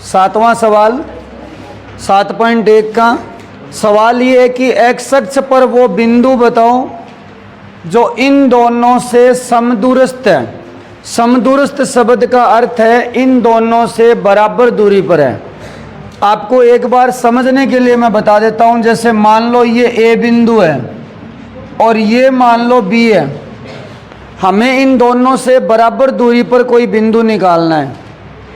सातवां सवाल 7.1 का सवाल ये है कि एक्स अक्ष पर वो बिंदु बताओ जो इन दोनों से समदूरस्थ है। समदूरस्थ शब्द का अर्थ है इन दोनों से बराबर दूरी पर है। आपको एक बार समझने के लिए मैं बता देता हूं। जैसे मान लो ये ए बिंदु है और ये मान लो बी है। हमें इन दोनों से बराबर दूरी पर कोई बिंदु निकालना है।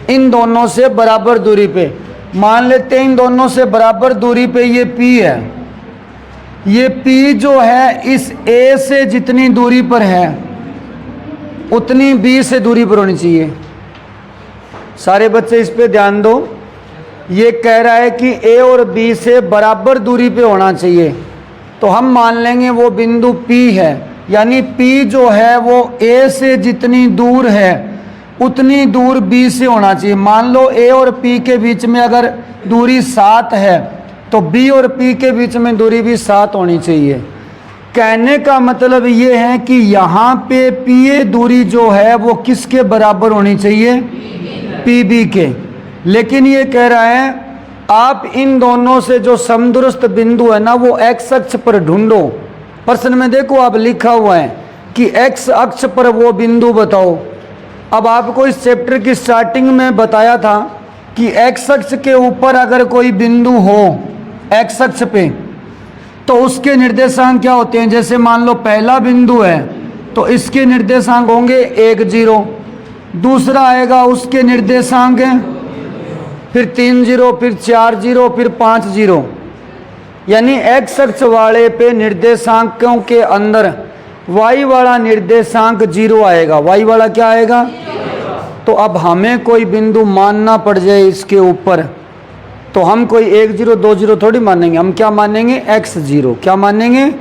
इन दोनों से बराबर दूरी पे मान लेते हैं इन दोनों से बराबर दूरी पे ये P है। ये P जो है इस A से जितनी दूरी पर है उतनी B से दूरी पर होनी चाहिए। सारे बच्चे इस पे ध्यान दो। ये कह रहा है कि A और B से बराबर दूरी पे होना चाहिए, तो हम मान लेंगे वो बिंदु P है। यानी P जो है वो A से जितनी दूर है उतनी दूर B से होना चाहिए। मान लो A और P के बीच में अगर दूरी 7 है तो B और P के बीच में दूरी भी 7 होनी चाहिए। कहने का मतलब ये है कि यहाँ पे PA दूरी जो है वो किसके बराबर होनी चाहिए? PB के। लेकिन ये कह रहा है आप इन दोनों से जो समदूरस्थ बिंदु है ना वो एक्स अक्ष पर ढूंढो। प्रश्न में देखो आप लिखा हुआ है कि एक्स अक्ष पर वो बिंदु बताओ। अब आपको इस चैप्टर की स्टार्टिंग में बताया था कि एक्स अक्ष के ऊपर अगर कोई बिंदु हो एक्स अक्ष पे तो उसके निर्देशांक क्या होते हैं। जैसे मान लो पहला बिंदु है तो इसके निर्देशांक होंगे 1 0, दूसरा आएगा उसके निर्देशांक फिर 3 0, फिर 4 0, फिर 5 0। यानी एक्स अक्ष वाले पे निर्देशांकों के अंदर वाई वाला निर्देशांक 0 आएगा। वाई वाला क्या आएगा? तो अब हमें कोई बिंदु मानना पड़ जाए इसके ऊपर तो हम कोई 1 0 2 0 थोड़ी मानेंगे। हम क्या मानेंगे? x 0। क्या मानेंगे?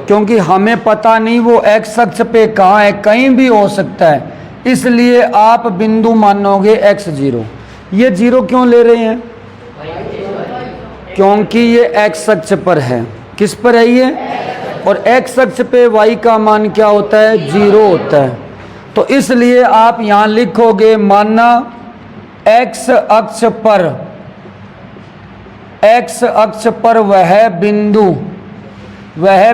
क्योंकि हमें पता नहीं वो एक्स अक्ष पे कहाँ है, कहीं भी हो सकता है, इसलिए आप बिंदु मानोगे x 0। ये 0 क्यों ले रहे हैं? क्योंकि ये एक्स अक्ष पर है। किस पर है ये? और एक्स अक्ष पे y का मान क्या होता है? 0 होता है। तो इसलिए आप यहाँ लिखोगे माना एक्स अक्ष पर वह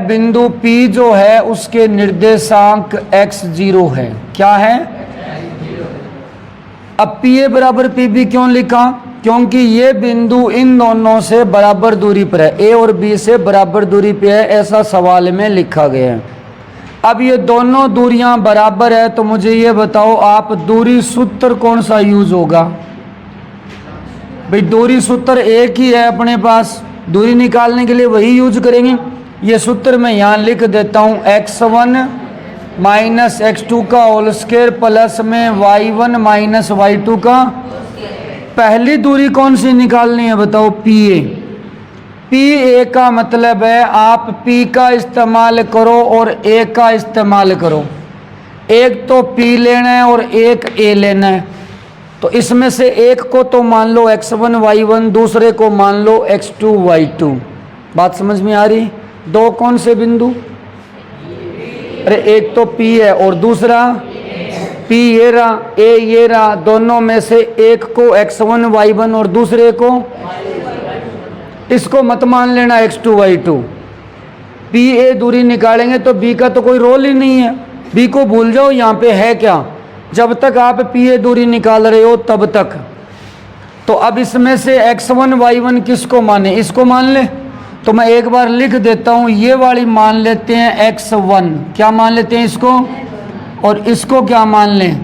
बिंदु P जो है उसके निर्देशांक x 0 है। क्या है? अब PA बराबर PB क्यों लिखा? क्योंकि ये बिंदु इन दोनों से बराबर दूरी पर है। A और B से बराबर दूरी पे है, ऐसा सवाल में लिखा गया है। अब ये दोनों दूरियां बराबर है तो मुझे ये बताओ आप दूरी सूत्र कौन सा यूज होगा? भाई दूरी सूत्र एक ही है अपने पास, दूरी निकालने के लिए वही यूज करेंगे। ये सूत्र मैं यहाँ लिख देता हूँ x1 माइनस x2 का होल स्क्वायर प्लस में y1 माइनस y2 का। पहली दूरी कौन सी निकालनी है बताओ? PA। PA का मतलब है आप P का इस्तेमाल करो और A का इस्तेमाल करो। एक तो P लेना है और एक A लेना है। तो इसमें से एक को तो मान लो x1 y1, दूसरे को मान लो x2 y2। बात समझ में आ रही? दो कौन से बिंदु? अरे एक तो P है और दूसरा P ये रहा, A ये रहा। दोनों में से एक को x1 y1 और दूसरे को, इसको मत मान लेना x2 y2। PA दूरी निकालेंगे तो B का तो कोई रोल ही नहीं है। B को भूल जाओ, यहाँ पे है क्या? जब तक आप PA दूरी निकाल रहे हो तब तक। तो अब इसमें से x1 y1 किसको माने? इसको मान ले। तो मैं एक बार लिख देता हूँ, ये वाली मान लेते हैं x1। क्या मान लेते हैं इसको? और इसको क्या मान लें?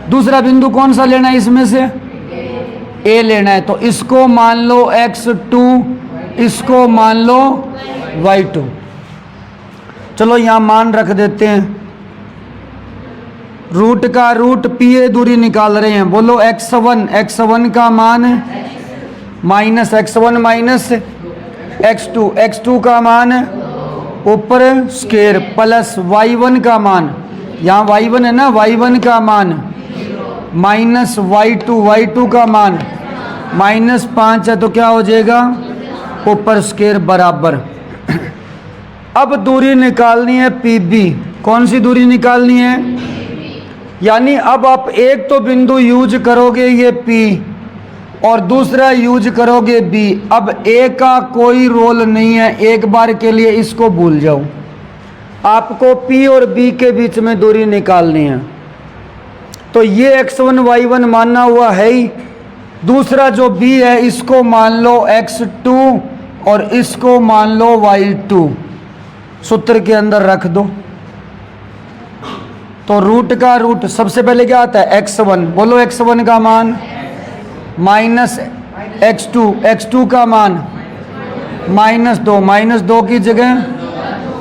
दूसरा बिंदु कौन सा लेना है इसमें से? A लेना है। तो इसको मान लो x2, इसको मान लो y2। चलो यहाँ मान रख देते हैं। रूट का रूट PA दूरी निकाल रहे हैं। बोलो x1 का मान माइनस x1 माइनस x2 का मान ऊपर स्क्वायर प्लस y1 का मान, यहाँ y1 है ना, y1 का मान माइनस y2 का मान माइनस 5 है। तो क्या हो जाएगा? ऊपर स्क्वायर बराबर। अब दूरी निकालनी है PB। कौन सी दूरी निकालनी है? यानी अब आप एक तो बिंदु यूज करोगे ये P, और दूसरा यूज करोगे बी। अब ए का कोई रोल नहीं है, एक बार के लिए इसको भूल जाओ। आपको पी और बी के बीच में दूरी निकालनी है। तो ये x1 y1 मानना हुआ है ही। दूसरा जो b है इसको मान लो x2 और इसको मान लो y2, सूत्र के अंदर रख दो। तो रूट का रूट सबसे पहले क्या आता है x1, बोलो x1 का मान माइनस x2, x2 का मान -2 की जगह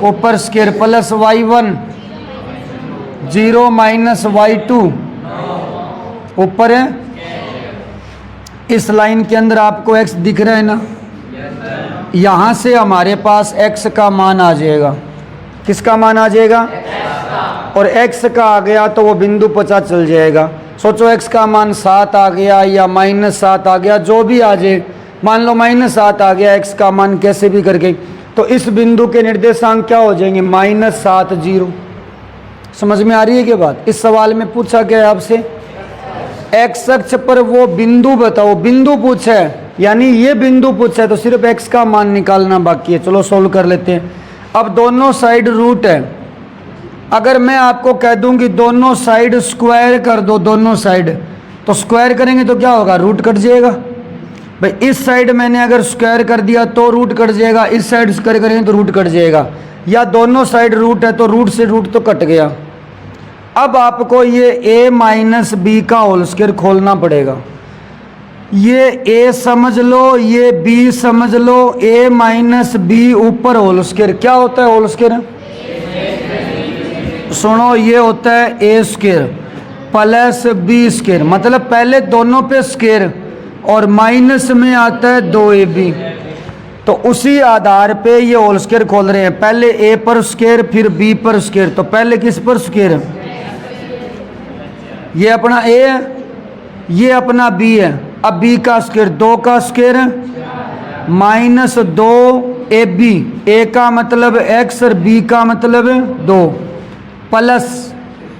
ऊपर square plus y1 0 minus y2 ऊपर है। इस लाइन के अंदर आपको x दिख रहा है ना, यहां से हमारे पास x का मान आ जाएगा। किसका मान आ जाएगा? और x का आ गया तो वो बिंदु पता चल जाएगा। सोचो x का मान 7 आ गया या -7 आ गया, जो भी आ जाए, मान लो -7 आ गया x का मान कैसे भी करके, तो इस बिंदु के निर्देशांक क्या हो जाएंगे? -7 0। समझ में आ रही है क्या बात? इस सवाल में पूछा गया है आपसे x अक्ष पर वो बिंदु बताओ, बिंदु पूछा है, यानी ये बिंदु पूछा है, तो सिर्फ x का मान निकालना बाकी है। चलो सोल्व कर लेते हैं। अब दोनों साइड रूट है। अगर मैं आपको कह दूं कि दोनों साइड स्क्वायर कर दो, दोनों साइड, तो स्क्वायर करेंगे तो क्या होगा? रूट कट जाएगा। भाई इस साइड मैंने अगर स्क्वायर कर दिया तो रूट कट जाएगा, इस साइड स्क्वायर करेंगे तो रूट कट जाएगा, या दोनों साइड रूट है तो रूट से रूट तो कट गया। अब आपको ये a माइनस बी का होल स्क्वायर खोलना पड़ेगा। ये a समझ लो, ये b समझ लो, a माइनस बी ऊपर होल स्क्वायर। क्या होता है होल स्क्वायर? सुनो, ये होता है a square plus b square, मतलब पहले दोनों पे स्क्वायर और माइनस में आता है 2ab। तो उसी आधार पे ये होल स्क्वायर खोल रहे हैं। पहले a पर स्क्वायर फिर b पर स्क्वायर। तो पहले किस पर स्क्वायर है? ये अपना a है, ये अपना b है। अब b का स्क्वायर 2 का स्क्वायर -2ab, a का मतलब x और b का मतलब 2, प्लस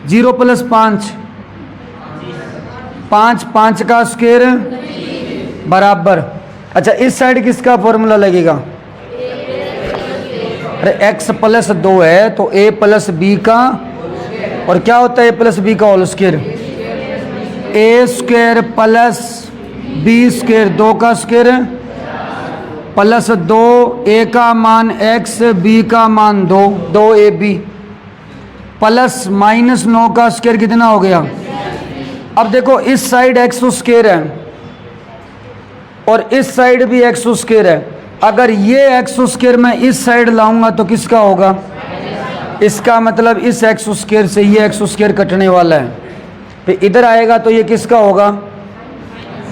0 प्लस 5 5 का स्क्वायर बराबर। अच्छा, इस साइड किसका फॉर्मूला लगेगा? अरे x प्लस 2 है तो a प्लस b का, और क्या होता है a प्लस b का whole square? a square plus b square 2 का स्क्वायर प्लस 2, a का मान x, b का मान 2, 2ab प्लस -9 का स्क्वायर कितना हो गया? अब देखो इस साइड x स्क्वायर है और इस साइड भी x स्क्वायर है। अगर ये x स्क्वायर मैं इस साइड लाऊंगा तो किसका होगा? इसका मतलब इस x स्क्वायर से ये x स्क्वायर कटने वाला है, फिर इधर आएगा तो ये किसका होगा?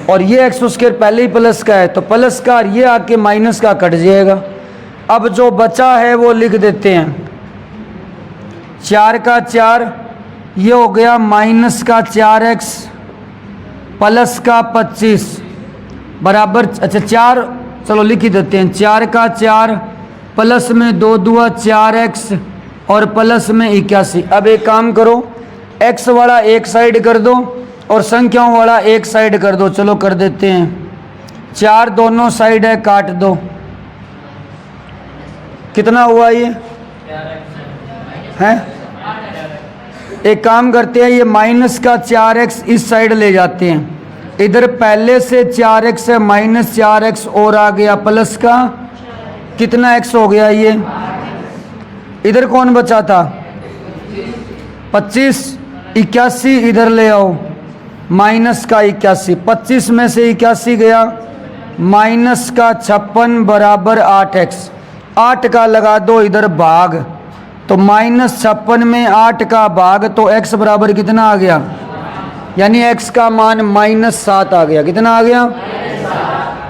और ये x स्क्वायर पहले ही प्लस का है तो प्लस का, और ये आके माइनस का कट जाएगा। अब जो बचा है वो लिख देते हैं, 4 का 4, ये हो गया माइनस का 4x प्लस का 25 बराबर, अच्छा 4, चलो लिख ही देते हैं, 4 का 4 प्लस में 2 दूआ 4x और प्लस में 81। अब एक काम करो, x वाला एक साइड कर दो और संख्याओं वाला एक साइड कर दो। चलो कर देते हैं। 4 दोनों साइड है, काट दो। कितना हुआ ये है? एक काम करते हैं, ये माइनस का 4x इस साइड ले जाते हैं। इधर पहले से 4x है, -4x और आ गया प्लस का कितना x हो गया? ये इधर कौन बचा था? 25, 81 इधर ले आओ, माइनस का 81, 25 में से 81 गया, माइनस का 56 बराबर 8x। 8 का लगा दो इधर भाग, तो -56 में 8 का भाग, तो x बराबर कितना आ गया? यानी x का मान -7 आ गया। कितना आ गया?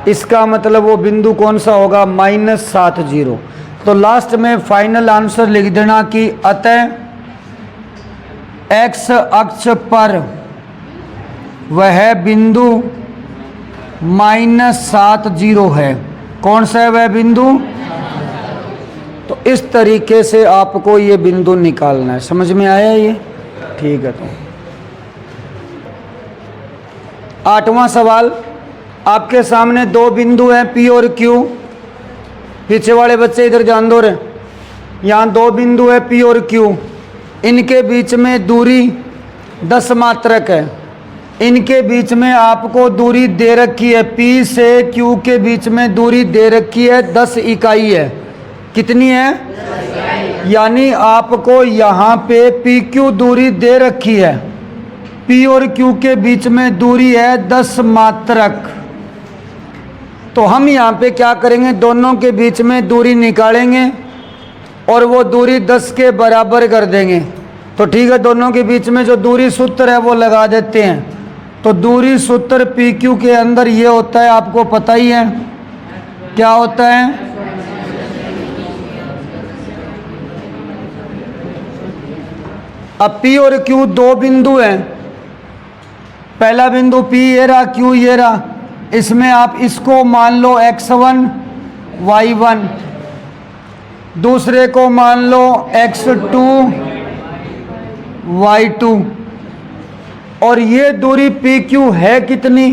इसका मतलब वो बिंदु कौन सा होगा? -7 0। तो लास्ट में फाइनल आंसर लिख देना कि अतः x अक्ष पर वह बिंदु -7 0 है। कौन सा है वह बिंदु? तो इस तरीके से आपको ये बिंदु निकालना है। समझ में आया ये? ठीक है। तो 8वां सवाल, आपके सामने दो बिंदु हैं P और Q। पीछे वाले बच्चे इधर ध्यान दो रे। यहाँ दो बिंदु है P और Q, इनके बीच में दूरी 10 मात्रक है। इनके बीच में आपको दूरी दे रखी है, P से Q के बीच में दूरी दे रखी है 10 इकाई है। कितनी है? यानी आपको यहाँ पे PQ दूरी दे रखी है, P और Q के बीच में दूरी है 10 मात्रक। तो हम यहाँ पे क्या करेंगे, दोनों के बीच में दूरी निकालेंगे और वो दूरी 10 के बराबर कर देंगे। तो ठीक है, दोनों के बीच में जो दूरी सूत्र है वो लगा देते हैं। तो दूरी सूत्र PQ के अंदर ये होता है, आपको पता ही है क्या होता है। अब P और Q दो बिंदु हैं। पहला बिंदु P ये रहा, Q ये रहा। इसमें आप इसको मान लो x1 y1, दूसरे को मान लो x2 y2, और ये दूरी PQ है कितनी?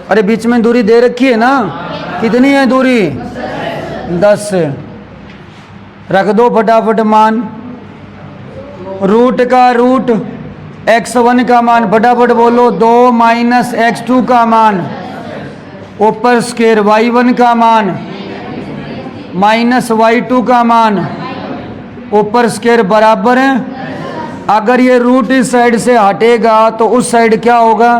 अरे बीच में दूरी दे रखी है ना, कितनी है दूरी? 10। रख दो फटाफट मान। रूट का रूट x1 का मान फटाफट बोलो 2 माइनस x2 का मान, ऊपर स्क्वायर y1 का मान माइनस y2 का मान, ऊपर स्क्वायर बराबर है। अगर ये रूट इस साइड से हटेगा तो उस साइड क्या होगा?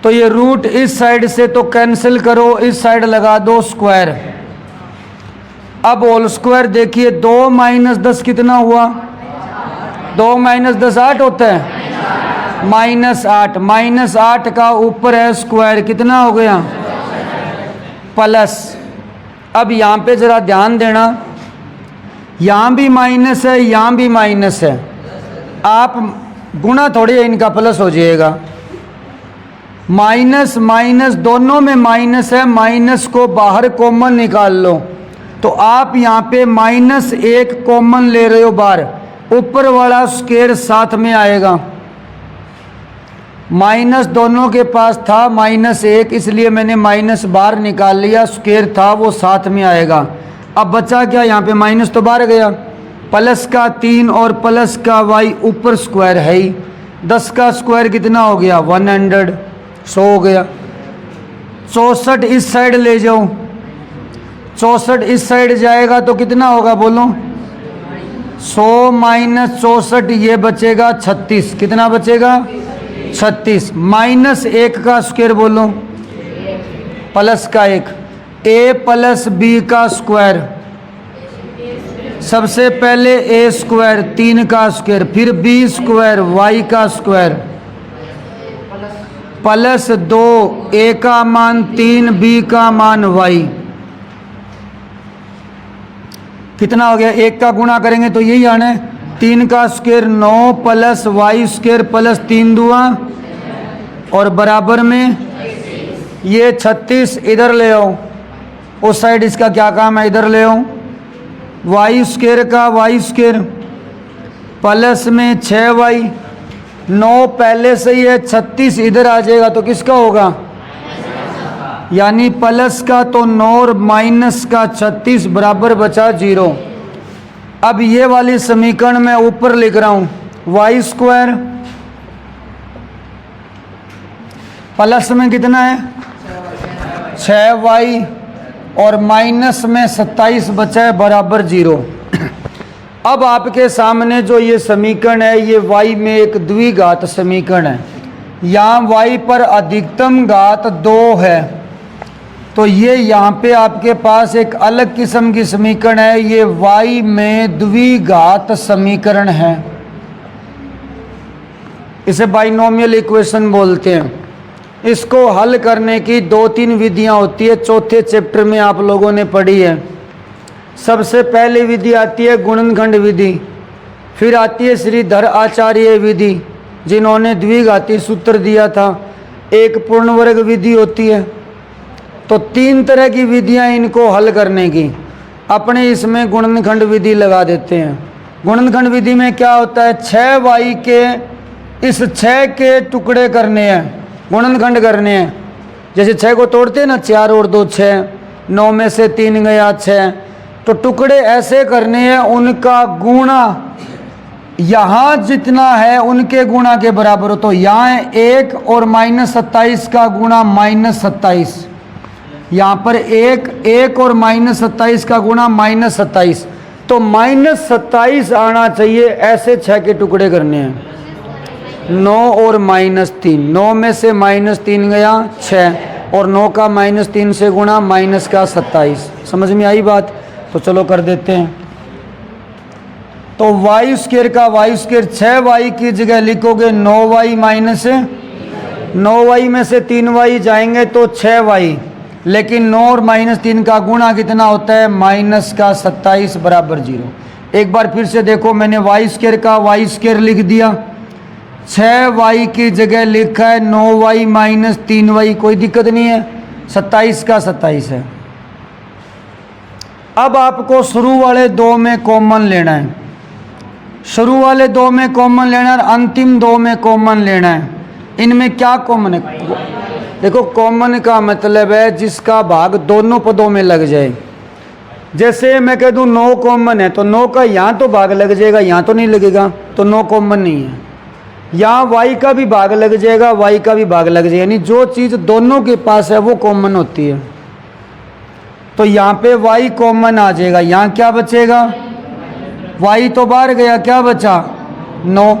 तो ये रूट इस साइड से तो कैंसिल करो, इस साइड लगा दो स्क्वायर। अब होल स्क्वायर देखिए, 2 माइनस 10 कितना हुआ? 2 माइनस 10 8 होता है, -8। -8 का ऊपर है स्क्वायर, कितना हो गया? प्लस। अब यहाँ पे जरा ध्यान देना, यहाँ भी माइनस है, यहाँ भी माइनस है। आप गुणा थोड़ी है, इनका प्लस हो जाएगा। माइनस माइनस दोनों में माइनस है, माइनस को बाहर कॉमन निकाल लो। तो आप यहाँ पे -1 कॉमन ले रहे हो बाहर, ऊपर वाला स्क्वायर साथ में आएगा। माइनस दोनों के पास था -1, इसलिए मैंने माइनस बाहर निकाल लिया, स्क्वायर था वो साथ में आएगा। अब बचा क्या? यहाँ पे माइनस तो बाहर गया, प्लस का 3 और प्लस का y, ऊपर स्क्वायर है ही। 10 का स्क्वायर कितना हो गया? 100, 100 हो गया। 64 इस साइड ले जाओ, 64 इस साइड जाएगा तो कितना होगा बोलो? 100 माइनस 64, ये बचेगा 36। कितना बचेगा? 36। -1 का स्क्वायर बोलो, प्लस का 1, a प्लस b का स्क्वायर। सबसे पहले a स्क्वायर 3 का स्क्वायर, फिर b स्क्वायर y का स्क्वायर, प्लस 2 a का मान 3, b का मान y। कितना हो गया? 1 का गुणा करेंगे तो यही आना है, 3 का square 9 plus y square plus 3 दुआ और बराबर में ये 36। इधर ले आओ, उस साइड इसका क्या काम है, इधर ले आओ। y स्क्वायर का y स्क्वायर प्लस में 6y, 9 पहले से ही है, 36 इधर आ जाएगा तो किसका होगा? यानी प्लस का तो 9 और माइनस का 36 बराबर बचा 0। अब ये वाली समीकरण मैं ऊपर लिख रहा हूँ, y स्क्वायर प्लस में कितना है? 6y और माइनस में 27 बचा है बराबर 0। अब आपके सामने जो ये समीकरण है, ये y में एक द्विघात समीकरण है। यहाँ y पर अधिकतम घात 2 है, तो ये यहाँ पे आपके पास एक अलग किस्म की समीकरण है, ये y में द्विघात समीकरण है। इसे बाइनोमियल इक्वेशन बोलते हैं। इसको हल करने की 2-3 विधियाँ होती है, चौथे चैप्टर में आप लोगों ने पढ़ी है। सबसे पहली विधि आती है गुणनखंड विधि, फिर आती है श्रीधर आचार्य विधि जिन्होंने द्विघाती सूत्र दिया था। एक पूर्ण वर्ग विधि होती है। तो 3 तरह की विधियाँ इनको हल करने की। अपने इसमें गुणनखंड विधि लगा देते हैं। गुणनखंड विधि में क्या होता है, 6y के इस 6 के टुकड़े करने हैं। गुणनखंड करने हैं। जैसे 6 को तोड़ते हैं ना, 4 और 2 6, 9 में से 3 गया 6, तो टुकड़े ऐसे करने हैं, उनका गुणा यहाँ जितना है उनके गुणा के बराबर हो। तो यहाँ है 1 और -27 का गुणा -27, यहाँ पर 1 और -27 का गुणा -27, तो -27 आना चाहिए। ऐसे 6 के टुकड़े करने हैं, 9 और -3, 9 में से -3 गया 6, और 9 का -3 से गुणा -27। समझ में आई बात? तो चलो कर देते हैं। तो y² का y², 6y की जगह लिखोगे 9y माइनस 9y में से 3y जाएंगे तो 6y, लेकिन 9 और -3 का गुणा कितना होता है? -27 बराबर 0। एक बार फिर से देखो, मैंने y² का y² लिख दिया, 6y की जगह लिखा है 9y माइनस 3y, कोई दिक्कत नहीं है, 27 का 27 है। अब आपको शुरू वाले 2 में कॉमन लेना है, शुरू वाले 2 में कॉमन लेना है और अंतिम 2 में कॉमन लेना है। इनमें क्या कॉमन है? देखो, कॉमन का मतलब है जिसका भाग दोनों पदों में लग जाए। जैसे मैं कह दूं 9 कॉमन है, तो 9 का यहाँ तो भाग लग जाएगा, यहाँ तो नहीं लगेगा, तो 9 कॉमन नहीं है। यहाँ y का भी भाग लग जाएगा, y का भी भाग लग जाएगा, यानी जो चीज़ दोनों के पास है वो कॉमन होती है। तो यहाँ पे y कॉमन आ जाएगा, यहाँ क्या बचेगा? y तो बाहर गया, क्या बचा? 9।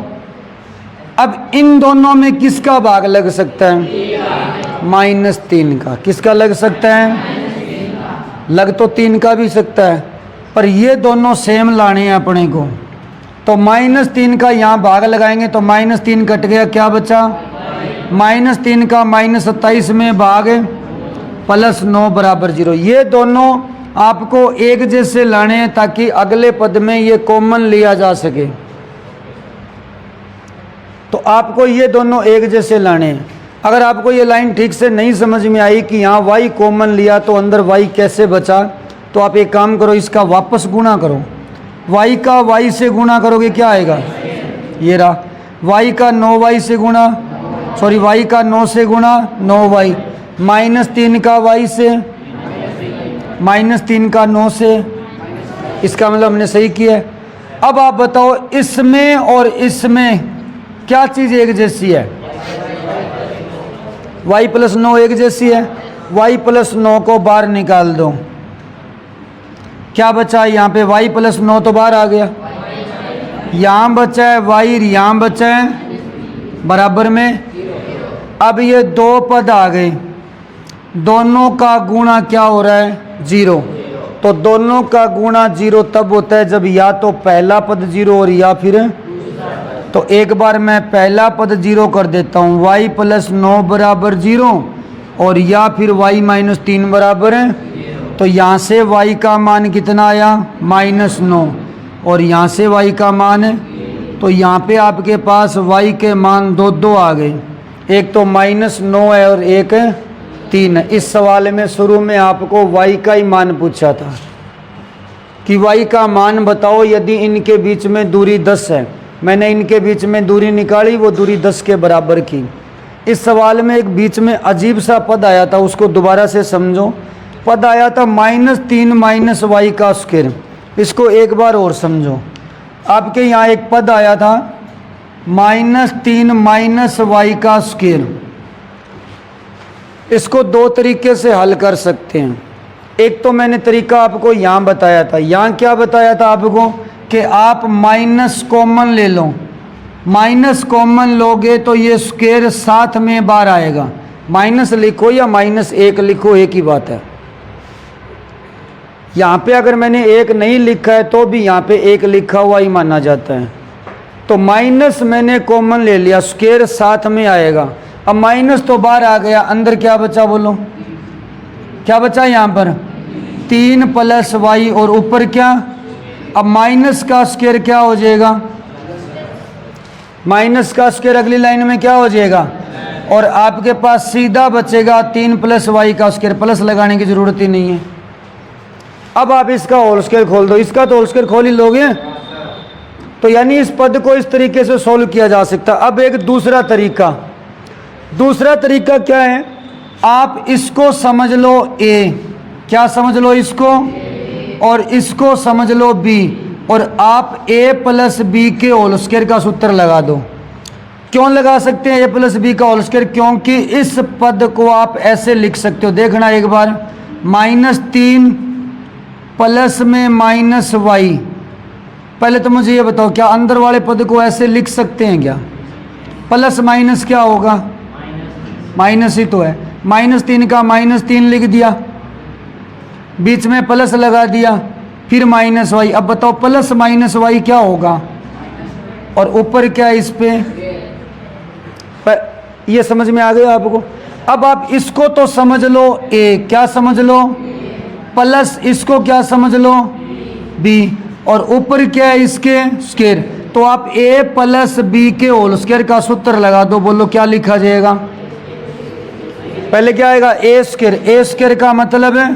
अब इन दोनों में किसका भाग लग सकता है? -3 का। किसका लग सकता है? लग तो 3 का भी सकता है, पर ये दोनों सेम लाने हैं अपने को। तो -3 का यहाँ भाग लगाएंगे तो -3 कट गया, क्या बचा? -3 का -27 में भाग +9 बराबर 0। ये दोनों आपको एक जैसे लाने हैं ताकि अगले पद में ये कॉमन लिया जा सके। तो आपको ये दोनों एक जैसे लाने हैं। अगर आपको ये लाइन ठीक से नहीं समझ में आई कि यहाँ y कॉमन लिया तो अंदर y कैसे बचा, तो आप एक काम करो, इसका वापस गुणा करो। y का y से गुणा करोगे क्या आएगा? ये रहा। y का 9y से गुणा, सॉरी y का 9 से गुणा 9y, -3 का y से, -3 का 9 से। इसका मतलब हमने सही किया है। अब आप बताओ, इसमें और इसमें क्या चीज़ एक जैसी है? y + 9 एक जैसी है। y + 9 को बाहर निकाल दो, क्या बचा? यहाँ पे y + 9 तो बाहर आ गया, यहाँ बचा है y, यहाँ बचा है बराबर में। अब ये 2 पद आ गए, दोनों का गुणा क्या हो रहा है? 0। तो दोनों का गुणा 0 तब होता है जब या तो पहला पद 0 और या फिर, तो एक बार मैं पहला पद 0 कर देता हूँ, y + 9 बराबर 0, और या फिर y - 3 बराबर है। तो यहाँ से y का मान कितना आया? -9, और यहाँ से y का मान है, तो यहाँ पे आपके पास y के मान दो आ गए, एक तो -9 है और एक 3 है। इस सवाल में शुरू में आपको y का ही मान पूछा था कि y का मान बताओ यदि इनके बीच में दूरी 10 है। मैंने इनके बीच में दूरी निकाली, वो दूरी 10 के बराबर की। इस सवाल में एक बीच में अजीब सा पद आया था, उसको दोबारा से समझो। पद आया था -3 - y का स्क्वायर, इसको एक बार और समझो। आपके यहाँ एक पद आया था -3 - y का स्क्वायर। इसको 2 तरीके से हल कर सकते हैं। एक तो मैंने तरीका आपको यहाँ बताया था। यहाँ क्या बताया था आपको कि आप माइनस कॉमन ले लो, माइनस कॉमन लोगे तो ये स्क्वायर साथ में बाहर आएगा। माइनस लिखो या -1 लिखो, एक ही बात है। यहाँ पे अगर मैंने 1 नहीं लिखा है तो भी यहाँ पे 1 लिखा हुआ ही माना जाता है। तो माइनस मैंने कॉमन ले लिया, स्क्वायर साथ में आएगा। अब माइनस तो बाहर आ गया, अंदर क्या बचा बोलो? क्या बचा यहाँ पर? 3 + y, और ऊपर क्या? अब माइनस का स्क्वायर क्या हो जाएगा? माइनस का स्क्वायर अगली लाइन में क्या हो जाएगा? और आपके पास सीधा बचेगा 3 + y का स्क्वायर, प्लस लगाने की जरूरत ही नहीं है। अब आप इसका होल स्क्वायर खोल दो, इसका तो होल स्क्वायर खोल ही लोगे। तो यानी इस पद को इस तरीके से सोल्व किया जा सकता। अब एक दूसरा तरीका, दूसरा तरीका क्या है, आप इसको समझ लो ए, क्या समझ लो इसको, और इसको समझ लो बी, और आप a प्लस बी के होल स्क्वायर का सूत्र लगा दो। क्यों लगा सकते हैं a प्लस बी का होल स्क्वायर, क्योंकि इस पद को आप ऐसे लिख सकते हो, देखना एक बार, -3 प्लस में -y। पहले तो मुझे ये बताओ, क्या अंदर वाले पद को ऐसे लिख सकते हैं क्या? प्लस माइनस क्या होगा? माइनस ही तो है। -3 का -3 लिख दिया, बीच में प्लस लगा दिया, फिर -y। अब बताओ प्लस -y क्या होगा, और ऊपर क्या इस पे, ये समझ में आ गया आपको? अब आप इसको तो समझ लो a, क्या समझ लो, प्लस इसको क्या समझ लो b, और ऊपर क्या है इसके स्क्वायर। तो आप a प्लस बी के होल स्क्वायर का सूत्र लगा दो। बोलो क्या लिखा जाएगा? पहले क्या आएगा? a स्क्वायर का मतलब है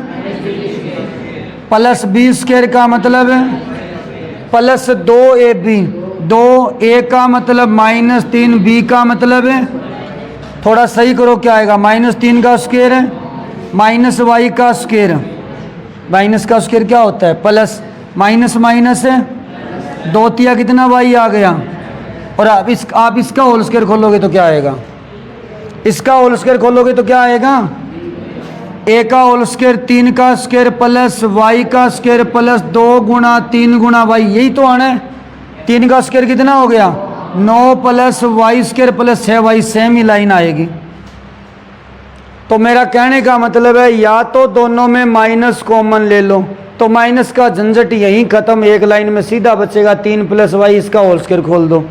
प्लस बी स्क्वायर का मतलब है प्लस 2ab, 2a का मतलब -3b का मतलब है, थोड़ा सही करो क्या आएगा, -3 का स्क्वायर है -y का स्क्वायर। माइनस का स्क्वायर क्या होता है? प्लस, माइनस माइनस है, 2 तिया कितना y आ गया, और आप इसका होल स्क्वायर खोलोगे तो क्या आएगा? इसका होल स्क्वायर खोलोगे तो क्या आएगा? a का होल स्क्वायर 3 का स्क्वायर प्लस y का स्क्वायर प्लस 2 गुणा 3 गुणा y, यही तो आना है। 3 का स्क्वायर कितना हो गया? 9 plus y square plus 6y, same ही लाइन आएगी। तो मेरा कहने का मतलब है, या तो दोनों में माइनस कॉमन ले लो, तो माइनस का झंझट यहीं खत्म, एक लाइन में सीधा बचेगा 3 प्लस y, इसका होल स्क्वायर खोल दो,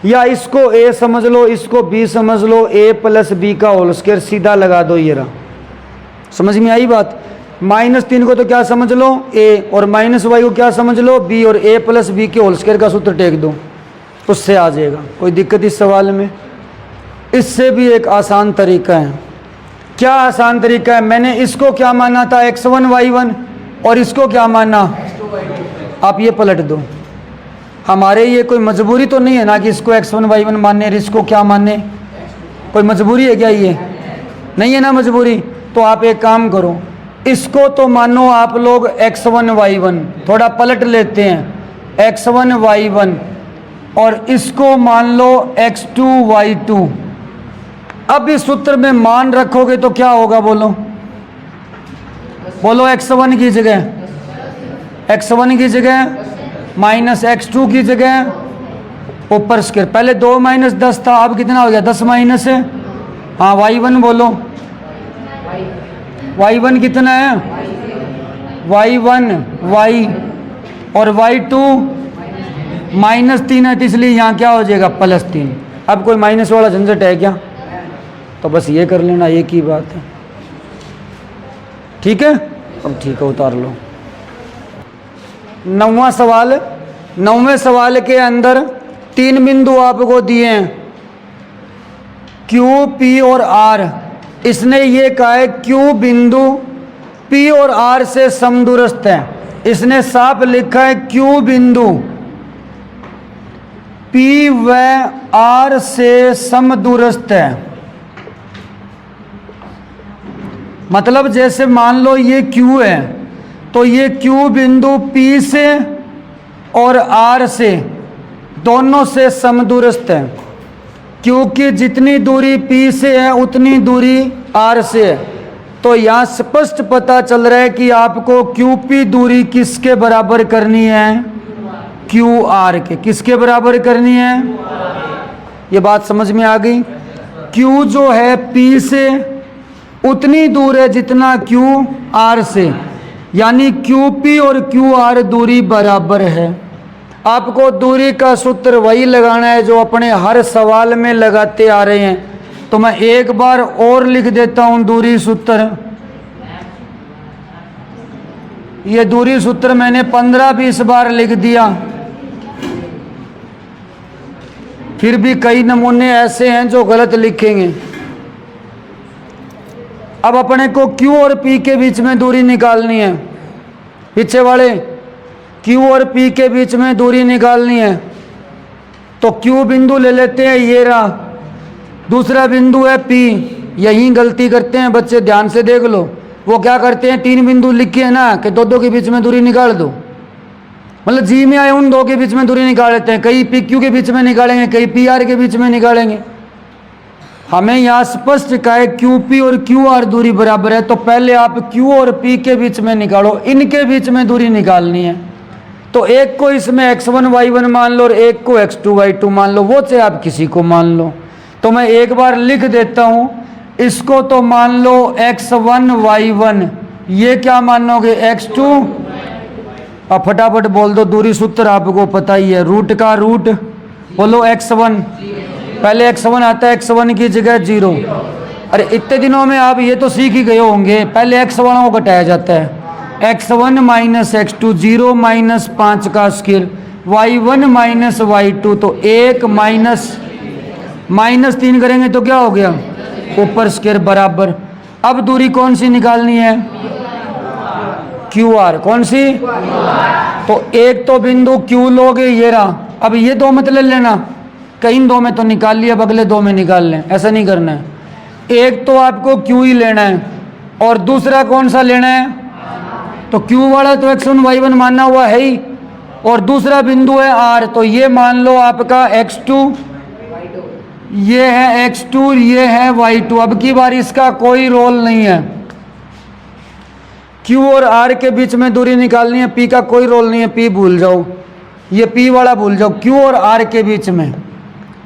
या इसको a समझ लो, इसको b समझ लो, a प्लस बी का होल स्क्वायर सीधा लगा दो, ये रहा। समझ में आई बात? -3 को तो क्या समझ लो a, और -y को क्या समझ लो b, और a प्लस बी के होल स्क्वायर का सूत्र टेक दो, उससे आ जाएगा। कोई दिक्कत इस सवाल में? इससे भी एक आसान तरीका है। क्या आसान तरीका है? मैंने इसको क्या माना था? x1 y1, और इसको क्या माना? आप ये पलट दो। हमारे ये कोई मजबूरी तो नहीं है ना कि इसको x1 y1 माने और इसको क्या माने? कोई मजबूरी है क्या? ये नहीं है ना मजबूरी। तो आप एक काम करो, इसको तो मानो आप लोग x1 y1, थोड़ा पलट लेते हैं, x1 y1, और इसको मान लो x2 y2। अब इस सूत्र में मान रखोगे तो क्या होगा? बोलो बोलो, x1 की जगह -x2 की जगह ऊपर स्क्वायर, पहले 2 - 10 था, अब कितना हो गया? 10 माइनस है। हाँ, y1 बोलो, y1 कितना है? y1 y, और y2 -3 है, इसलिए यहाँ क्या हो जाएगा? +3। अब कोई माइनस वाला झंझट है क्या? तो बस ये कर लेना, एक ही बात है। ठीक है, अब ठीक है, उतार लो। 9वां सवाल। 9वें सवाल के अंदर 3 बिंदु आपको दिए हैं, Q, P और R। इसने ये कहा है Q बिंदु P और R से समदूरस्थ है। इसने साफ लिखा है Q बिंदु P व R से समदूरस्थ है। मतलब जैसे मान लो ये Q है, तो ये Q बिंदु P से और R से दोनों से समदूरस्थ है, क्योंकि जितनी दूरी P से है उतनी दूरी R से है। तो यहाँ स्पष्ट पता चल रहा है कि आपको QP दूरी किसके बराबर करनी है? QR के। किसके बराबर करनी है? ये बात समझ में आ गई? Q जो है P से उतनी दूर है जितना QR से, यानी QP और QR दूरी बराबर है। आपको दूरी का सूत्र वही लगाना है जो अपने हर सवाल में लगाते आ रहे हैं। तो मैं एक बार और लिख देता हूं दूरी सूत्र। ये दूरी सूत्र मैंने 15-20 बार लिख दिया, फिर भी कई नमूने ऐसे हैं जो गलत लिखेंगे। अब अपने को Q और P के बीच में दूरी निकालनी है। पीछे वाले, Q और P के बीच में दूरी निकालनी है, तो Q बिंदु ले लेते हैं, ये रहा। दूसरा बिंदु है P। यही गलती करते हैं बच्चे, ध्यान से देख लो। वो क्या करते हैं, 3 बिंदु लिखे हैं ना कि दो के बीच में दूरी निकाल दो, मतलब जी में आए उन 2 के बीच में दूरी निकाल लेते हैं। कई PQ के बीच में निकालेंगे, कई PR के बीच में निकालेंगे। हमें यहाँ स्पष्ट कहा है QP और QR दूरी बराबर है, तो पहले आप Q और P के बीच में निकालो, इनके बीच में दूरी निकालनी है। तो एक को इसमें x1 y1 मान लो और एक को x2 y2 मान लो, वो चाहे आप किसी को मान लो। तो मैं एक बार लिख देता हूँ, इसको तो मान लो x1 y1, ये क्या मानोगे x2। अब फटाफट बोल दो, दूरी सूत्र आपको पता ही है, रूट का रूट बोलो x1, पहले x1 आता है, x1 की जगह 0। अरे इतने दिनों में आप ये तो सीख ही गए होंगे, पहले x1 को घटाया जाता है, x1 माइनस x2, 0 माइनस 5 का स्क्वायर, y1 माइनस y2, तो 1 माइनस 3 करेंगे तो क्या हो गया, ऊपर स्क्वायर बराबर। अब दूरी कौन सी निकालनी है, QR। कौन सी, तो एक तो बिंदु Q लोगे, ये रहा। अब ये 2 मत ले लेना, कहीं 2 में तो निकाल लिया, अब अगले 2 में निकाल लें, ऐसा नहीं करना है। एक तो आपको Q ही लेना है और दूसरा कौन सा लेना है, तो Q वाला तो x1 y1 माना हुआ है ही, और दूसरा बिंदु है R, तो ये मान लो आपका x2, ये है x2, ये है y2। अब की बार इसका कोई रोल नहीं है, Q और R के बीच में दूरी निकालनी है, P का कोई रोल नहीं है, P भूल जाओ, ये P वाला भूल जाओ। Q और R के बीच में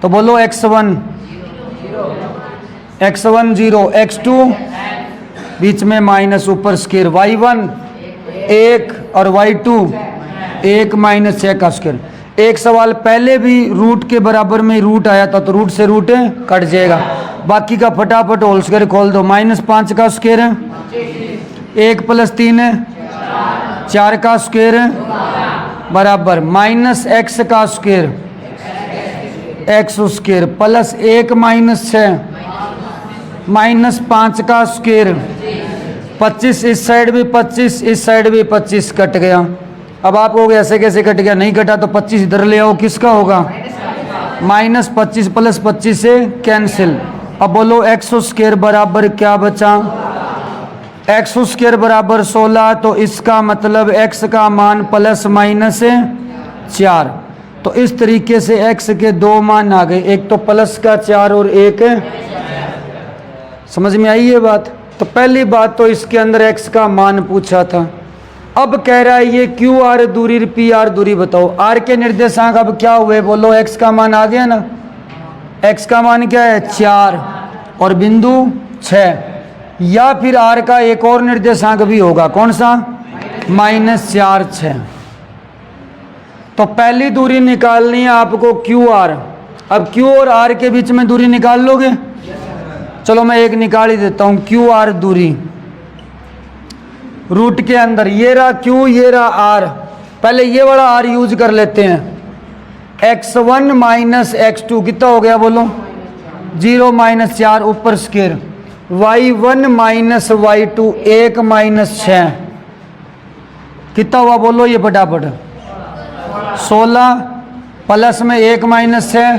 तो बोलो x1 0, x2 बीच में माइनस ऊपर स्क्वायर, y1 1 और y2 1 माइनस 6 का स्क्वायर। एक सवाल पहले भी रूट के बराबर में रूट आया था, तो रूट से रूट कट जाएगा, बाकी का फटाफट होल स्क्वायर खोल दो। -5 का स्क्वायर है, 1 + 3 है 4 का स्क्वायर है बराबर -x का स्क्वायर, x स्क्वायर प्लस 1 - 6 -5 का स्क्वायर, 25 इस साइड भी 25 इस साइड भी 25 कट गया। अब आप कहोगे ऐसे कैसे कट गया, नहीं कटा तो 25 इधर ले आओ, किसका होगा, -25 + 25 से कैंसिल। अब बोलो x स्क्वायर बराबर क्या बचा, x स्क्वायर बराबर 16, तो इसका मतलब x का मान ±4। तो इस तरीके से x के 2 मान आ गए, एक तो प्लस का 4 और एक, समझ में आई ये बात। तो पहली बात तो इसके अंदर x का मान पूछा था। अब कह रहा है ये QR दूरी PR दूरी बताओ। R के निर्देशांक अब क्या हुए, बोलो x का मान आ गया ना, x का मान क्या है 4 और बिंदु 6, या फिर R का एक और निर्देशांक भी होगा, कौन सा, -4 6। तो पहली दूरी निकालनी है आपको QR। अब Q और R के बीच में दूरी निकाल लोगे, चलो मैं एक निकाल ही देता हूं, QR दूरी रूट के अंदर, ये रहा Q, ये रहा R। पहले ये वाला R यूज कर लेते हैं, x1 - x2 कितना हो गया बोलो, 0 - 4 ऊपर स्क्वायर, y1 - y2 1 - 6 कितना हुआ बोलो ये फटाफट, 16 प्लस में 1 - 6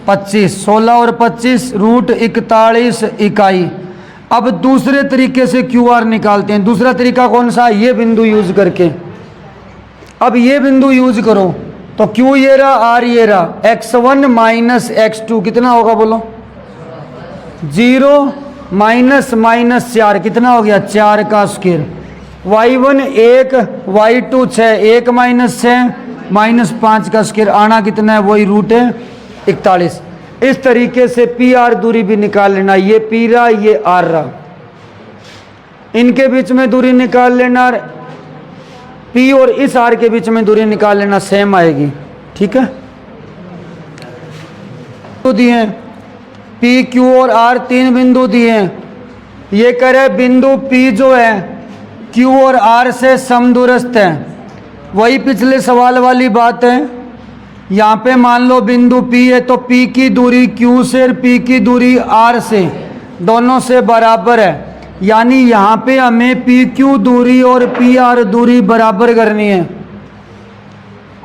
25, 16 और 25 √41 इकाई। अब दूसरे तरीके से QR निकालते हैं। दूसरा तरीका कौन सा, ये बिंदु यूज करके। अब ये बिंदु यूज करो तो Q ये रहा, R ये रहा, x1 - x2 कितना होगा बोलो, 0 -4 कितना हो गया, 4 का स्क्वायर, y1 1 y2 6, 1 - 6 -5 का स्क्वायर, आना कितना है वही √41। इस तरीके से PR दूरी भी निकाल लेना, ये P रहा, ये R रहा, इनके बीच में दूरी निकाल लेना, P और इस R के बीच में दूरी निकाल लेना, सेम आएगी, ठीक है। तो दिए P Q और R 3 बिंदु दिए हैं। ये कह रहे बिंदु P जो है Q और R से समदूरस्थ है, वही पिछले सवाल वाली बात है। यहाँ पे मान लो बिंदु P है तो P की दूरी Q से और P की दूरी R से दोनों से बराबर है, यानी यहाँ पे हमें PQ दूरी और PR दूरी बराबर करनी है।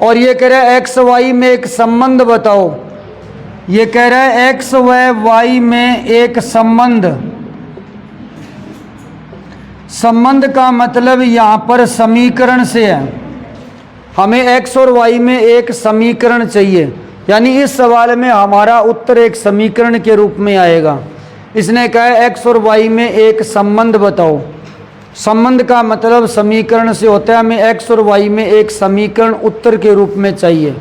और ये कह रहे x y में एक संबंध बताओ, ये कह रहा है एक्स व वाई में एक संबंध का मतलब यहाँ पर समीकरण से है। हमें एक्स और वाई में एक समीकरण चाहिए, यानी इस सवाल में हमारा उत्तर एक समीकरण के रूप में आएगा। इसने कहा है एक्स और वाई में एक संबंध बताओ। संबंध का मतलब समीकरण से होता है। हमें एक्स और वाई में एक समीकरण उत्तर के रूप में चाहिए।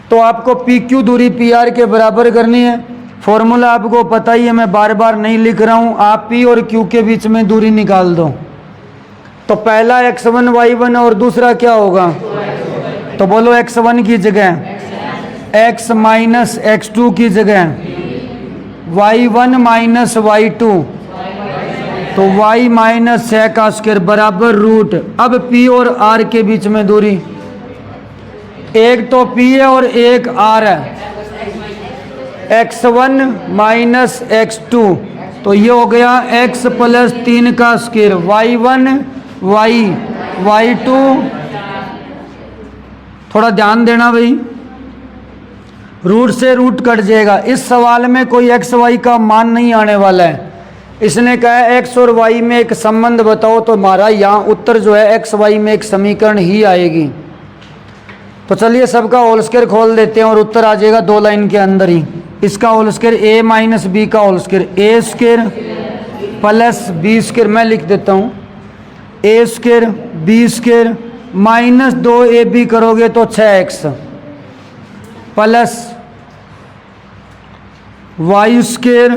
तो आपको पी क्यू दूरी पी आर के बराबर करनी है। फॉर्मूला आपको पता ही है, मैं बार बार नहीं लिख रहा हूँ। आप पी और क्यू के बीच में दूरी निकाल दो। तो पहला x1 y1 और दूसरा क्या होगा? तो बोलो x1 की जगह x माइनस x2 की जगह y1 माइनस y2, तो y माइनस 6 का स्क्वायर बराबर रूट। अब p और r के बीच में दूरी, एक तो p है और एक r है, x1 माइनस x2, तो ये हो गया x प्लस 3 का स्क्वायर, y1 y2। थोड़ा ध्यान देना भाई, रूट से रूट कट जाएगा। इस सवाल में कोई एक्स वाई का मान नहीं आने वाला है। इसने कहा है एक्स और वाई में एक संबंध बताओ, तो हमारा यहाँ उत्तर जो है एक्स वाई में एक समीकरण ही आएगी। तो चलिए सबका होल स्क्वायर खोल देते हैं और उत्तर आ जाएगा 2 लाइन के अंदर ही। इसका whole square A minus B का whole square, A square plus B square, मैं लिख देता हूँ A square B square minus 2ab करोगे तो 6x प्लस वाई स्क्वायर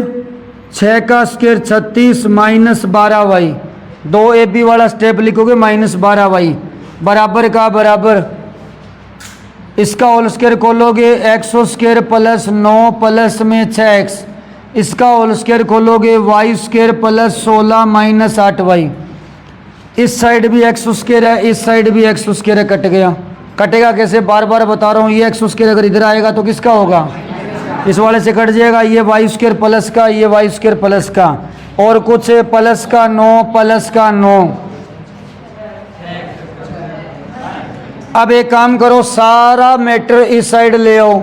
6 का स्क्वायर 36 माइनस 12y, 2ab वाला स्टेप लिखोगे माइनस 12y बराबर का बराबर। इसका होल स्क्वायर खोलोगे एक्स स्क्वायर प्लस 9 प्लस में 6x, इसका होल स्क्वायर खोलोगे Y square plus 16 minus 8y। इस साइड भी एक्स स्क्वायर है, इस साइड भी एक्स स्क्वायर है, कट गया। कटेगा कैसे? बार बार बता रहा हूँ। ये एक्स स्क्वायर अगर इधर आएगा तो किसका होगा? इस वाले से कट जाएगा। ये वाई स्क्वायर प्लस का, ये वाई स्क्वायर प्लस का, और कुछ प्लस का 9 प्लस का 9। अब एक काम करो, सारा मैटर इस साइड ले आओ।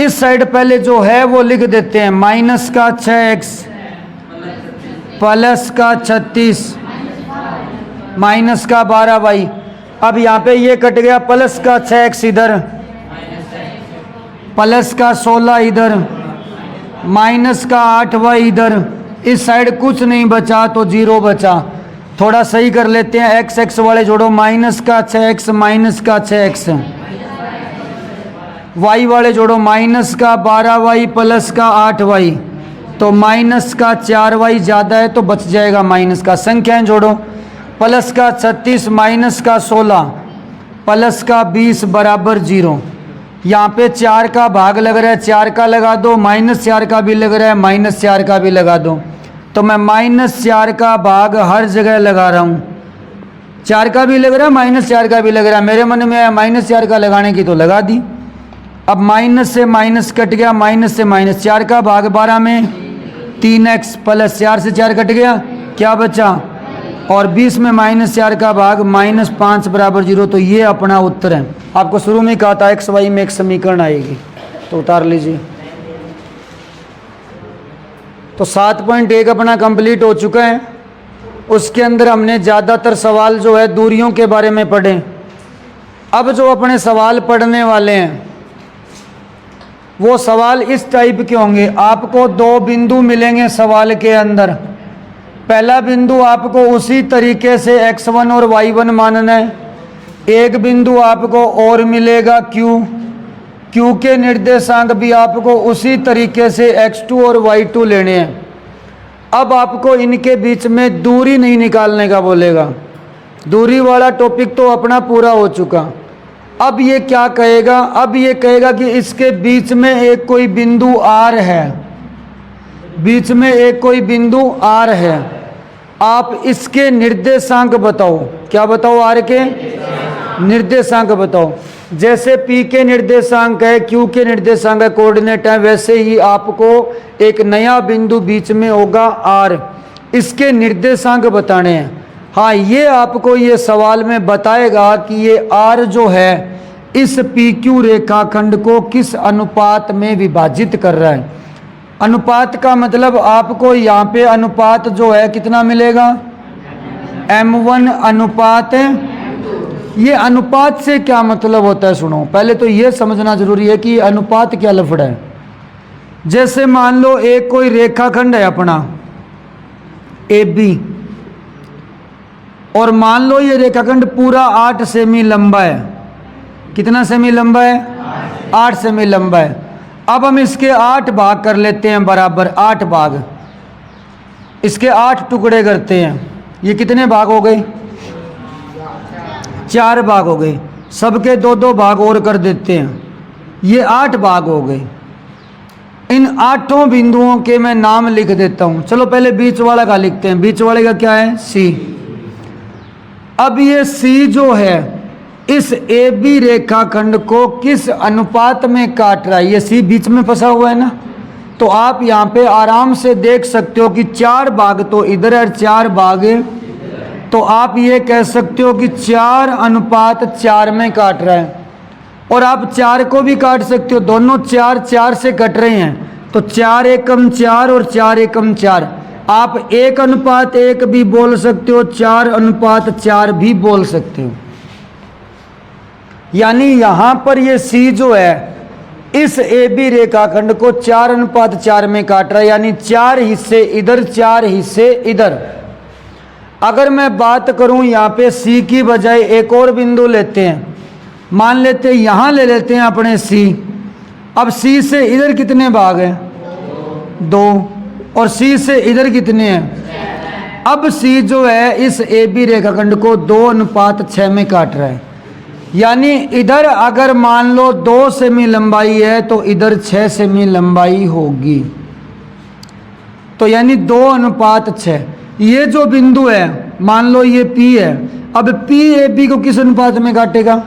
इस साइड पहले जो है वो लिख देते हैं, माइनस का 6x प्लस का 36 माइनस का 12y। अब यहाँ पे ये कट गया, प्लस का 6x इधर, प्लस का 16 इधर, माइनस का 8y इधर। इस साइड कुछ नहीं बचा तो 0 बचा। थोड़ा सही कर लेते हैं, एक्स एक्स वाले जोड़ो, माइनस का 6x माइनस का 6x, वाई वाले जोड़ो माइनस का 12y प्लस का 8y, तो माइनस का 4y ज़्यादा है तो बच जाएगा माइनस का। संख्याएं जोड़ो, प्लस का 36 माइनस का 16 प्लस का 20 बराबर 0। यहाँ पे 4 का भाग लग रहा है, 4 का लगा दो, माइनस 4 का भी लग रहा है, माइनस 4 का भी लगा दो। तो मैं माइनस 4 का भाग हर जगह लगा रहा हूँ। 4 का भी लग रहा है, माइनस 4 का भी लग रहा है। मेरे मन में आया माइनस 4 का लगाने की तो लगा दी। अब माइनस से माइनस कट गया, माइनस से माइनस, 4 का भाग 12 में 3x प्लस 4 से 4 कट गया, क्या बचा? और 20 में माइनस 4 का भाग माइनस 5 बराबर 0। तो ये अपना उत्तर है। आपको शुरू में कहा था एक्स वाई में एक समीकरण आएगी, तो उतार लीजिए। तो 7.1 अपना कंप्लीट हो चुका है। उसके अंदर हमने ज़्यादातर सवाल जो है दूरियों के बारे में पढ़े। अब जो अपने सवाल पढ़ने वाले हैं वो सवाल इस टाइप के होंगे। आपको 2 बिंदु मिलेंगे सवाल के अंदर। पहला बिंदु आपको उसी तरीके से x1 और y1 मानना है। एक बिंदु आपको और मिलेगा q के निर्देशांक भी आपको उसी तरीके से x2 और y2 लेने हैं। अब आपको इनके बीच में दूरी नहीं निकालने का बोलेगा। दूरी वाला टॉपिक तो अपना पूरा हो चुका। अब ये क्या कहेगा? अब ये कहेगा कि इसके बीच में एक कोई बिंदु r है, बीच में एक कोई बिंदु r है। आप इसके निर्देशांक बताओ। क्या बताओ? r के निर्देशांक बताओ। जैसे p के निर्देशांक है, q के निर्देशांक है, कोऑर्डिनेट है, वैसे ही आपको एक नया बिंदु बीच में होगा r। इसके निर्देशांक बताने हैं। हाँ, ये आपको ये सवाल में बताएगा कि ये r जो है इस PQ रेखाखंड को किस अनुपात में विभाजित कर रहा है। अनुपात का मतलब आपको यहाँ पे अनुपात जो है कितना मिलेगा, M1 अनुपात। ये अनुपात से क्या मतलब होता है, सुनो पहले तो ये समझना जरूरी है कि अनुपात क्या लफड़ा है। जैसे मान लो एक कोई रेखाखंड है अपना AB, और मान लो ये रेखाखंड पूरा 8 सेमी लंबा है। कितना सेमी लंबा है, 8 सेमी लंबा है। अब हम इसके 8 भाग कर लेते हैं, बराबर 8 भाग, इसके 8 टुकड़े करते हैं। ये कितने भाग हो गए, 4 भाग हो गए। सबके 2-2 भाग और कर देते हैं, ये 8 भाग हो गए। इन 8 बिंदुओं के मैं नाम लिख देता हूं। चलो पहले बीच वाला का लिखते हैं। बीच वाले का क्या है, C। अब ये C जो है इस AB रेखाखंड को किस अनुपात में काट रहा है। ये C बीच में फंसा हुआ है ना, तो आप यहाँ पे आराम से देख सकते हो कि 4 भाग तो इधर है, 4 भाग, तो आप ये कह सकते हो कि 4 अनुपात 4 में काट रहा है। और आप 4 को भी काट सकते हो, दोनों 4 से कट रहे हैं, तो 4 एकम 4 और 4 एकम 4। आप 1 अनुपात 1 भी बोल सकते हो, 4 अनुपात 4 भी बोल सकते हो। यानी यहां पर ये C जो है इस AB रेखाखंड को 4 अनुपात 4 में काट रहा है, यानी 4 हिस्से इधर 4 हिस्से इधर। अगर मैं बात करूं यहाँ पे C की बजाय एक और बिंदु लेते हैं, मान लेते हैं यहां ले लेते हैं अपने C। अब C से इधर कितने भाग हैं, 2, और C से इधर कितने हैं। अब C जो है इस AB रेखाखंड को 2 अनुपात 6 में काट रहा है। यानी इधर अगर मान लो 2 सेमी लंबाई है तो इधर 6 सेमी लंबाई होगी, तो यानी 2 अनुपात 6। ये जो बिंदु है मान लो ये P है, अब P AB को किस अनुपात में काटेगा,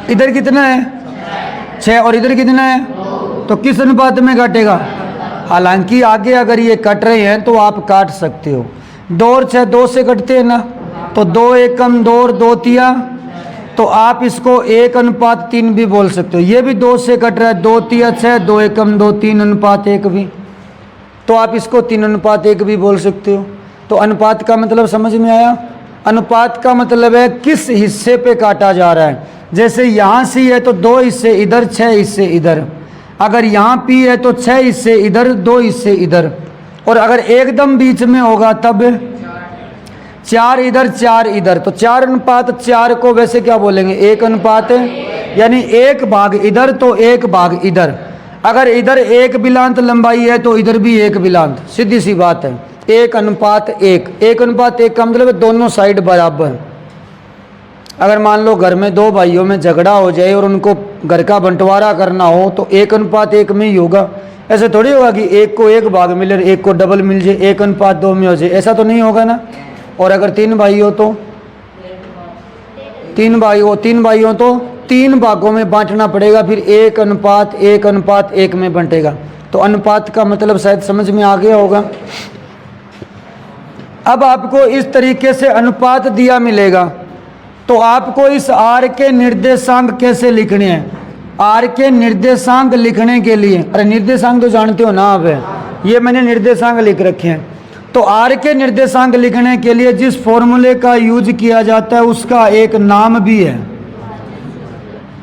इधर कितना है 6 और इधर कितना है, तो किस अनुपात में काटेगा। हालांकि आगे अगर ये कट रहे हैं तो आप काट सकते हो, 2 और 6 2 से कटते हैं ना, तो 2 एकम 2 और 2 तिया, तो आप इसको 1 अनुपात 3 भी बोल सकते हो। ये भी 2 से कट रहा है, 2 तिया 6, 2 एकम 2, 3 अनुपात 1 भी, तो आप इसको 3 अनुपात 1 भी बोल सकते हो। तो अनुपात का मतलब समझ में आया। अनुपात का मतलब है किस हिस्से पे काटा जा रहा है। जैसे यहाँ C है तो 2 हिस्से इधर 6 हिस्से इधर, अगर यहाँ P है तो 6 हिस्से इधर 2 हिस्से इधर, और अगर एकदम बीच में होगा तब 4 इधर 4 इधर, तो 4 अनुपात 4 को वैसे क्या बोलेंगे, 1 अनुपात, यानी 1 भाग इधर तो 1 भाग इधर। अगर इधर 1 बिलांत लंबाई है तो इधर भी 1 बिलांत, सीधी सी बात है, 1 अनुपात 1। 1 अनुपात 1 का मतलब है दोनों साइड बराबर। अगर मान लो घर में 2 भाइयों में झगड़ा हो जाए और उनको घर का बंटवारा करना हो तो 1 अनुपात 1 में ही होगा। ऐसे थोड़ी होगा कि 1 को 1 भाग मिले, 1 को डबल मिल जाए, 1 अनुपात 2 में हो जाए, ऐसा तो नहीं होगा ना। और अगर 3 भाई हो तो 3 भाई हो तो 3 भागों में बांटना पड़ेगा, फिर 1 अनुपात 1 में बंटेगा। तो अनुपात का मतलब शायद समझ में आ गया होगा। अब आपको इस तरीके से अनुपात दिया मिलेगा, तो आपको इस R के निर्देशांक कैसे लिखने हैं। R के निर्देशांक लिखने के लिए, अरे निर्देशांक तो जानते हो ना आप, ये मैंने निर्देशांक लिख रखे हैं। तो R के निर्देशांक लिखने के लिए जिस फॉर्मूले का यूज किया जाता है उसका एक नाम भी है,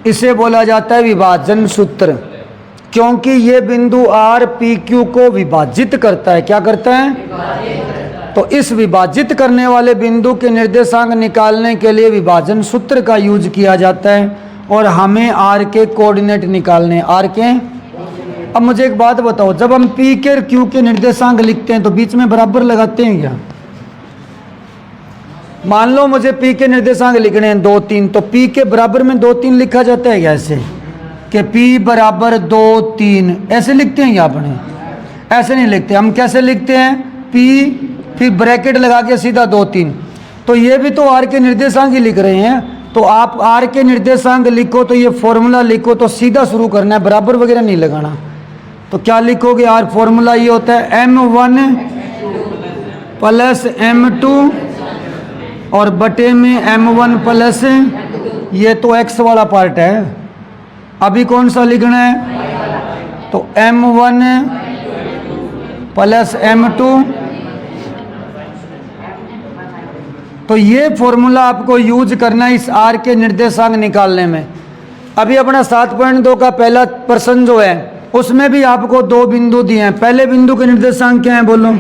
इसे बोला जाता है विभाजन सूत्र। क्योंकि ये बिंदु R PQ को विभाजित करता है। क्या करता है, तो इस विभाजित करने वाले बिंदु के निर्देशांक निकालने के लिए विभाजन सूत्र का यूज किया जाता है, और हमें R के कोऑर्डिनेट निकालने R के। अब मुझे एक बात बताओ, जब हम P के Q के निर्देशांक लिखते हैं तो बीच में बराबर लगाते हैं क्या। मान लो मुझे P के निर्देशांक लिखने हैं 2 3, तो P के बराबर में 2 3 लिखा जाता है क्या, ऐसे कि P बराबर 2 3 ऐसे लिखते हैं क्या अपने, ऐसे नहीं लिखते। हम कैसे लिखते हैं, P फिर ब्रैकेट लगा के सीधा 2 3। तो ये भी तो R के निर्देशांक ही लिख रहे हैं, तो आप R के निर्देशांक लिखो तो ये फॉर्मूला लिखो तो सीधा शुरू करना है, बराबर वगैरह नहीं लगाना। तो क्या लिखोगे, R फॉर्मूला ये होता है M1 + M2 और बटे में m1 प्लस ये तो x वाला पार्ट है, अभी कौन सा लिखना है, तो m1 प्लस m2। तो ये फॉर्मूला आपको यूज करना है इस r के निर्देशांक निकालने में। अभी अपना 7.2 का पहला प्रश्न जो है उसमें भी आपको दो बिंदु दिए हैं। पहले बिंदु के निर्देशांक क्या है बोलो,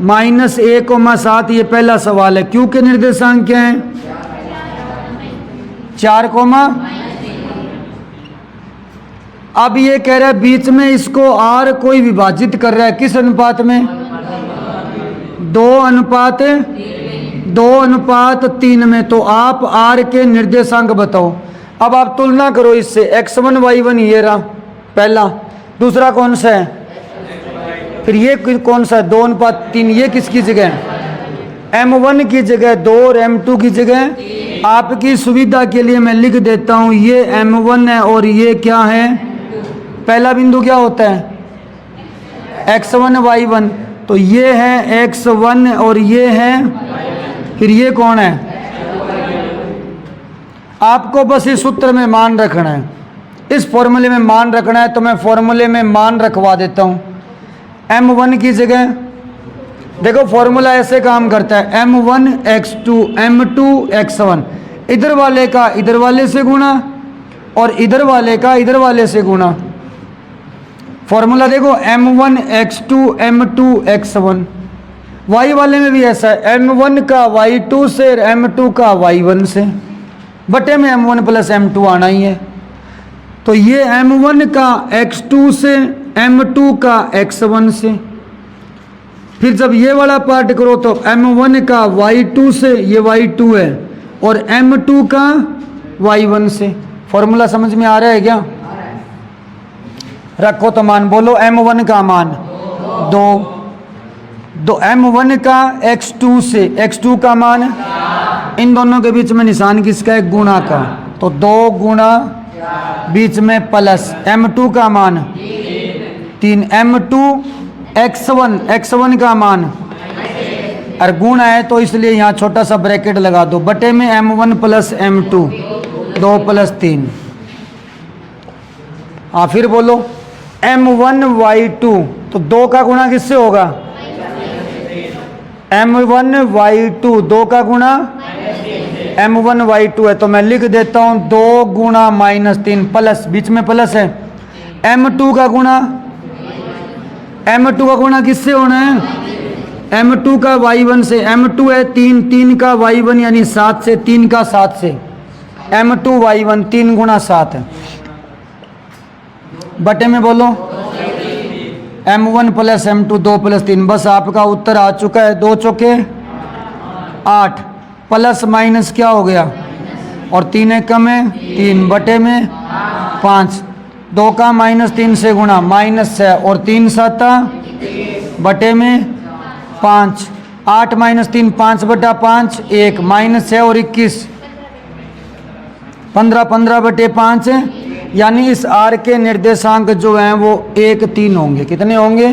-1,7। ये पहला सवाल है। क्यू के निर्देशांक क्या है, 4, अब ये कह रहा है बीच में इसको r कोई विभाजित कर रहा है, किस अनुपात में, 2:3 में। तो आप r के निर्देशांक बताओ। अब आप तुलना करो इससे, x1 y1 ये रहा पहला, दूसरा कौन सा है, फिर ये कौन सा है, 2:3। ये किसकी जगह है, m1 की जगह 2 और m2 की जगह। आपकी सुविधा के लिए मैं लिख देता हूं, ये m1 है और ये क्या है, पहला बिंदु क्या होता है, x1 y1। तो ये है x1 और ये है, फिर ये कौन है, आपको बस इस सूत्र में मान रखना है, इस फॉर्मूले में मान रखना है। तो मैं फॉर्मूले में मान रखवा देता हूं, m1 की जगह देखो फॉर्मूला ऐसे काम करता है, m1 x2 m2 x1, इधर वाले का इधर वाले से गुणा और इधर वाले का इधर वाले से गुणा। फॉर्मूला देखो m1 x2 m2 x1। y वाले में भी ऐसा है, m1 का y2 से और m2 का y1 से, बटे में m1 प्लस m2 आना ही है। तो ये m1 का x2 से, m2 का x1 से। फिर जब ये वाला पार्ट करो तो m1 का y2 से, ये y2 है, और m2 का y1 से। फॉर्मूला समझ में आ रहा है क्या, रखो तो मान बोलो, m1 का मान 2, m1 का x2 से, x2 का मान, इन दोनों के बीच में निशान किसका है, गुणा का, तो 2 गुणा बीच में प्लस, m2 का मान 3, m2 x1 का मान, और गुणा है तो इसलिए यहाँ छोटा सा ब्रैकेट लगा दो, बटे में m1 प्लस m2, 2 प्लस 3। हाँ फिर बोलो m1 y2, तो 2 का गुणा किससे होगा, m1 y2, 2 का गुणा m1 y2 है, तो मैं लिख देता हूं 2 गुणा -3 प्लस, बीच में प्लस है, m2 का गुणा किससे होना है, m2 का y1 से, m2 है 3 का y1 यानी 7 से, 3 का 7 से, m2 y1 3 गुणा 7 है, बटे में बोलो m1 प्लस m2, 2 प्लस 3। बस आपका उत्तर आ चुका है, 2 चौके 8, प्लस माइनस क्या हो गया, और 3 एक कम है 3, बटे में 5, 2 का -3 से गुणा -6 और 3 7 बटे में 5, 8 -3 5 बटा 5, 1 -6 और 21, 15 बटे 5, यानी इस r के निर्देशांक जो हैं वो 1 3 होंगे। कितने होंगे,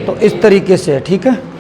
तो इस तरीके से, ठीक है।